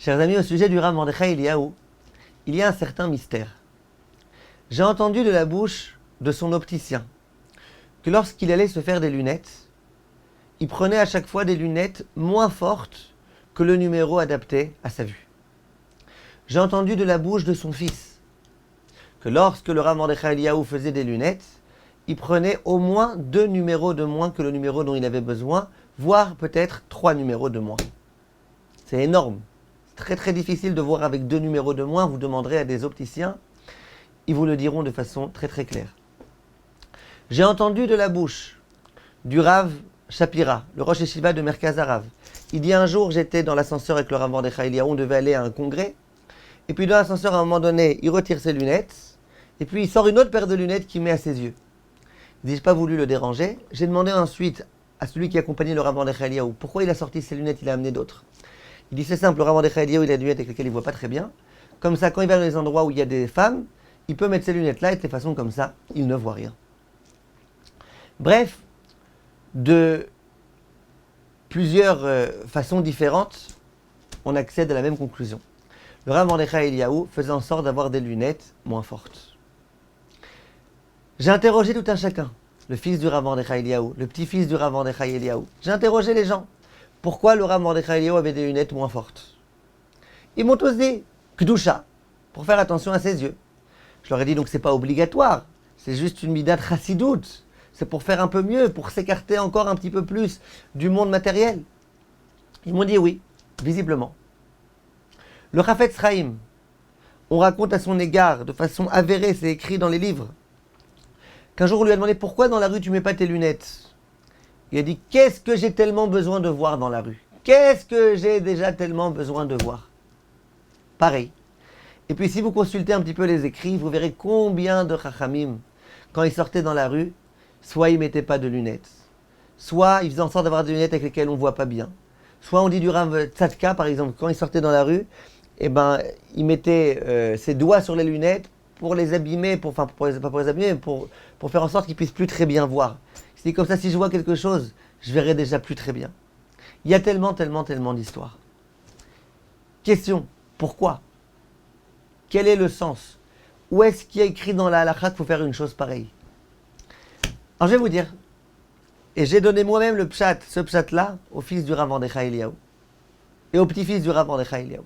Chers amis, au sujet du Rav Mordechai Eliyahu, il y a un certain mystère. J'ai entendu de la bouche de son opticien que lorsqu'il allait se faire des lunettes, il prenait à chaque fois des lunettes moins fortes que le numéro adapté à sa vue. J'ai entendu de la bouche de son fils que lorsque le Rav Mordechai Eliyahu faisait des lunettes, il prenait au moins 2 numéros de moins que le numéro dont il avait besoin, voire peut-être 3 numéros de moins. C'est énorme. C'est très très difficile de voir avec 2 numéros de moins. Vous demanderez à des opticiens, ils vous le diront de façon très très claire. J'ai entendu de la bouche du Rav Shapira, le Rosh Yeshiva de Merkaz Harav. Il dit un jour, j'étais dans l'ascenseur avec le Rav Mordechai Eliyahu, on devait aller à un congrès. Et puis dans l'ascenseur, à un moment donné, il retire ses lunettes. Et puis il sort une autre paire de lunettes qu'il met à ses yeux. Il dit, j'ai pas voulu le déranger. J'ai demandé ensuite à celui qui accompagnait le Rav Mordechai Eliyahu, pourquoi il a sorti ses lunettes, il a amené d'autres. Il dit, c'est simple, le Rav Mordechai Eliyahu, il a des lunettes avec lesquelles il ne voit pas très bien. Comme ça, quand il va dans les endroits où il y a des femmes, il peut mettre ses lunettes là et de toute façon, comme ça, il ne voit rien. Bref, de plusieurs façons différentes, on accède à la même conclusion. Le Rav Mordechai Eliyahu faisait en sorte d'avoir des lunettes moins fortes. J'ai interrogé tout un chacun, le fils du Rav Mordechai Eliyahu, le petit-fils du Rav Mordechai Eliyahu. J'ai interrogé les gens. Pourquoi le Rav Mordechai Eliyahu avait des lunettes moins fortes? Ils m'ont tous dit Kedusha, pour faire attention à ses yeux. Je leur ai dit donc c'est pas obligatoire, c'est juste une midat chassidout. C'est pour faire un peu mieux, pour s'écarter encore un petit peu plus du monde matériel. Ils m'ont dit oui, visiblement. Le Chafetz Chaim, on raconte à son égard, de façon avérée, c'est écrit dans les livres, qu'un jour on lui a demandé pourquoi dans la rue tu mets pas tes lunettes. Il a dit qu'est-ce que j'ai tellement besoin de voir dans la rue? Qu'est-ce que j'ai déjà tellement besoin de voir? Pareil. Et puis si vous consultez un petit peu les écrits, vous verrez combien de Chachamim, quand ils sortaient dans la rue, soit ils ne mettaient pas de lunettes, soit ils faisaient en sorte d'avoir des lunettes avec lesquelles on ne voit pas bien. Soit on dit du Rav Tzadka, par exemple, quand il sortait dans la rue, il mettait ses doigts sur les lunettes pour les abîmer, pas pour les abîmer, mais pour faire en sorte qu'ils ne puissent plus très bien voir. C'est comme ça, si je vois quelque chose, je verrai déjà plus très bien. Il y a tellement d'histoires. Question, pourquoi? Quel est le sens? Où est-ce qu'il y a écrit dans la halakha qu'il faut faire une chose pareille? Alors je vais vous dire, et j'ai donné moi-même le pshat, ce pshat-là, au fils du Rav Mordechai Eliyahu et au petit-fils du Rav Mordechai Eliyahu.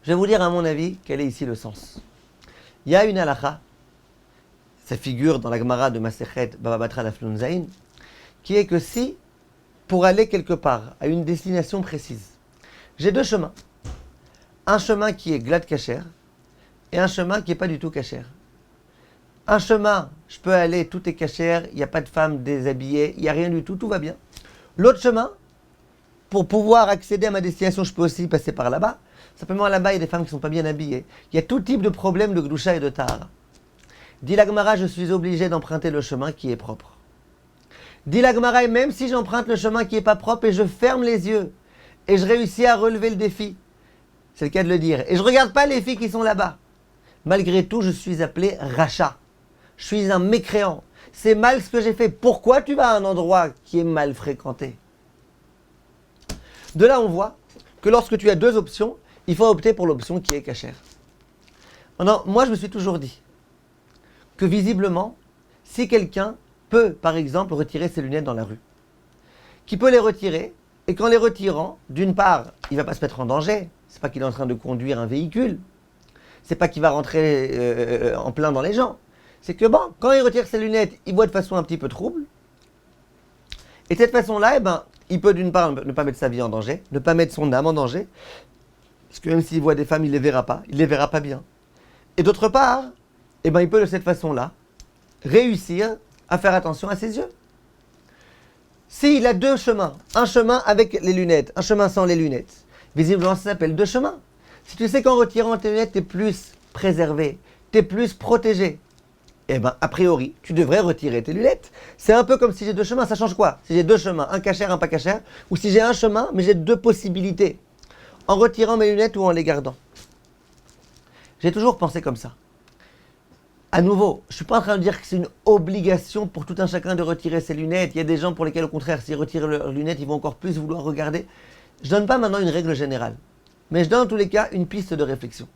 Je vais vous dire à mon avis quel est ici le sens. Il y a une halakha, ça figure dans la Gemara de Masechet Baba Batra Daf Nun Zayin, qui est que si, pour aller quelque part, à une destination précise, j'ai 2 chemins. Un chemin qui est glad kasher et un chemin qui n'est pas du tout kasher. Un chemin, je peux aller, tout est kasher, il n'y a pas de femme déshabillée, il n'y a rien du tout, tout va bien. L'autre chemin, pour pouvoir accéder à ma destination, je peux aussi passer par là-bas. Simplement là-bas, il y a des femmes qui ne sont pas bien habillées. Il y a tout type de problème de Gdusha et de Tahara. Dit la Gemara, je suis obligé d'emprunter le chemin qui est propre. Dit la Gemara, et même si j'emprunte le chemin qui n'est pas propre et je ferme les yeux et je réussis à relever le défi, c'est le cas de le dire, et je ne regarde pas les filles qui sont là-bas, malgré tout, je suis appelé rachat. Je suis un mécréant. C'est mal ce que j'ai fait. Pourquoi tu vas à un endroit qui est mal fréquenté? De là, on voit que lorsque tu as 2 options, il faut opter pour l'option qui est cachère. Maintenant, moi, je me suis toujours dit que visiblement, si quelqu'un peut, par exemple, retirer ses lunettes dans la rue, qui peut les retirer, et qu'en les retirant, d'une part, il ne va pas se mettre en danger, c'est pas qu'il est en train de conduire un véhicule, c'est pas qu'il va rentrer en plein dans les gens, c'est que bon, quand il retire ses lunettes, il voit de façon un petit peu trouble, et de cette façon-là, il peut d'une part ne pas mettre sa vie en danger, ne pas mettre son âme en danger, parce que même s'il voit des femmes, il ne les verra pas bien. Et d'autre part, il peut de cette façon-là réussir à faire attention à ses yeux. S'il a 2 chemins, un chemin avec les lunettes, un chemin sans les lunettes, visiblement ça s'appelle 2 chemins. Si tu sais qu'en retirant tes lunettes, tu es plus préservé, tu es plus protégé, a priori, tu devrais retirer tes lunettes. C'est un peu comme si j'ai 2 chemins, ça change quoi? Si j'ai 2 chemins, un cachère, un pas cachère, ou si j'ai un chemin, mais j'ai 2 possibilités, en retirant mes lunettes ou en les gardant. J'ai toujours pensé comme ça. À nouveau, je ne suis pas en train de dire que c'est une obligation pour tout un chacun de retirer ses lunettes. Il y a des gens pour lesquels, au contraire, s'ils retirent leurs lunettes, ils vont encore plus vouloir regarder. Je ne donne pas maintenant une règle générale. Mais je donne en tous les cas une piste de réflexion.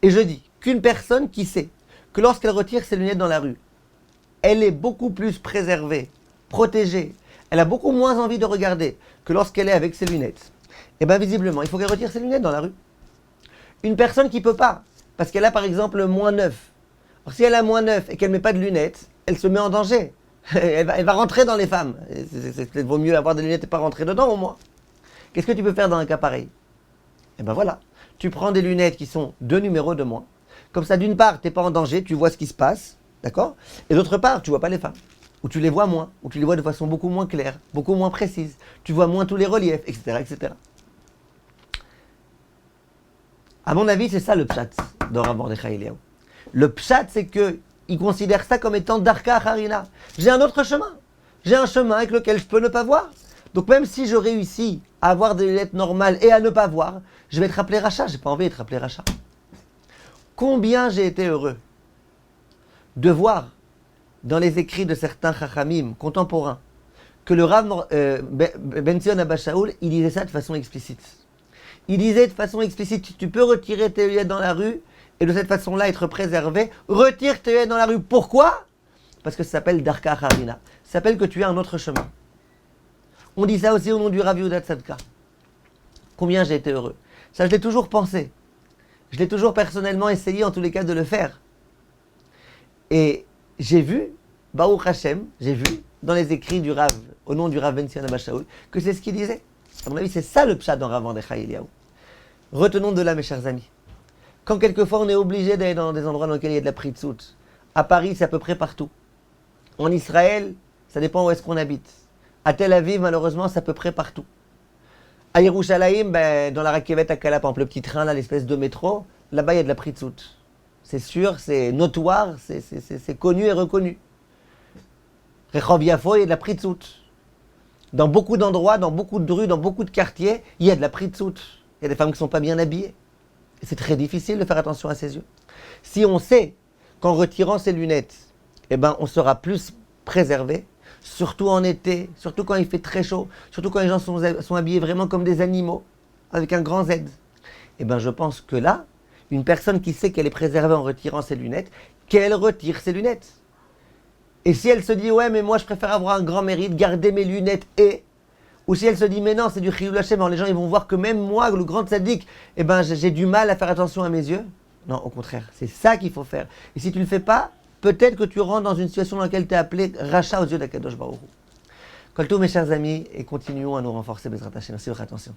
Et je dis qu'une personne qui sait que lorsqu'elle retire ses lunettes dans la rue, elle est beaucoup plus préservée, protégée, elle a beaucoup moins envie de regarder que lorsqu'elle est avec ses lunettes. Et bien visiblement, il faut qu'elle retire ses lunettes dans la rue. Une personne qui ne peut pas, parce qu'elle a par exemple -9. Alors si elle a -9 et qu'elle ne met pas de lunettes, elle se met en danger. Elle va rentrer dans les femmes. Il vaut mieux avoir des lunettes et pas rentrer dedans au moins. Qu'est-ce que tu peux faire dans un cas pareil? Et ben voilà, tu prends des lunettes qui sont 2 numéros de moins. Comme ça, d'une part, tu n'es pas en danger, tu vois ce qui se passe, d'accord? Et d'autre part, tu ne vois pas les femmes. Ou tu les vois moins, ou tu les vois de façon beaucoup moins claire, beaucoup moins précise. Tu vois moins tous les reliefs, etc., etc. À mon avis, c'est ça le pshat dans Rav Mordechai Eliyahu. Le pshat, c'est qu'il considère ça comme étant Darka Harina. J'ai un autre chemin. J'ai un chemin avec lequel je peux ne pas voir. Donc même si je réussis à avoir des lunettes normales et à ne pas voir, je vais être appelé rachat. J'ai pas envie d'être appelé rachat. Combien j'ai été heureux de voir dans les écrits de certains chachamim contemporains que le Rav Ben Zion Abba Shaul, il disait ça de façon explicite. Il disait de façon explicite, tu peux retirer tes lunettes dans la rue et de cette façon-là être préservé. Retire tes lunettes dans la rue. Pourquoi? Parce que ça s'appelle Darka Harina. Ça s'appelle que tu as un autre chemin. On dit ça aussi au nom du Rav Yehuda Tzadka. Combien j'ai été heureux. Ça, je l'ai toujours pensé. Je l'ai toujours personnellement essayé, en tous les cas, de le faire. Et j'ai vu, Baruch Hashem, j'ai vu dans les écrits du Rav, au nom du Rav Ben Zion Abba Shaul, que c'est ce qu'il disait. À mon avis, c'est ça le pshat dans Rav Mordechai Eliyahu. Retenons de là, mes chers amis. Quand quelquefois on est obligé d'aller dans des endroits dans lesquels il y a de la pritzout, à Paris, c'est à peu près partout. En Israël, ça dépend où est-ce qu'on habite. À Tel Aviv, malheureusement, c'est à peu près partout. À Yerushalayim, dans la Rakevet Akala, par exemple, le petit train, là, l'espèce de métro, là-bas, il y a de la pritzout. C'est sûr, c'est notoire, c'est connu et reconnu. Rechov Yafo, il y a de la pritzout. Dans beaucoup d'endroits, dans beaucoup de rues, dans beaucoup de quartiers, il y a de la pritzout. Il y a des femmes qui ne sont pas bien habillées. Et c'est très difficile de faire attention à ses yeux. Si on sait qu'en retirant ses lunettes, on sera plus préservé, surtout en été, surtout quand il fait très chaud, surtout quand les gens sont habillés vraiment comme des animaux, avec un grand Z, je pense que là, une personne qui sait qu'elle est préservée en retirant ses lunettes, qu'elle retire ses lunettes. Et si elle se dit, ouais, mais moi je préfère avoir un grand mérite, garder mes lunettes ou si elle se dit, mais non, c'est du Chiyuv Hashem, alors les gens ils vont voir que même moi, le grand tzaddik, j'ai du mal à faire attention à mes yeux. Non, au contraire, c'est ça qu'il faut faire. Et si tu ne le fais pas, peut-être que tu rentres dans une situation dans laquelle tu es appelé rachat aux yeux d'Akadosh Baruch Hu. Kol tov, mes chers amis, et continuons à nous renforcer, Bezrat Hashem. Merci de votre attention.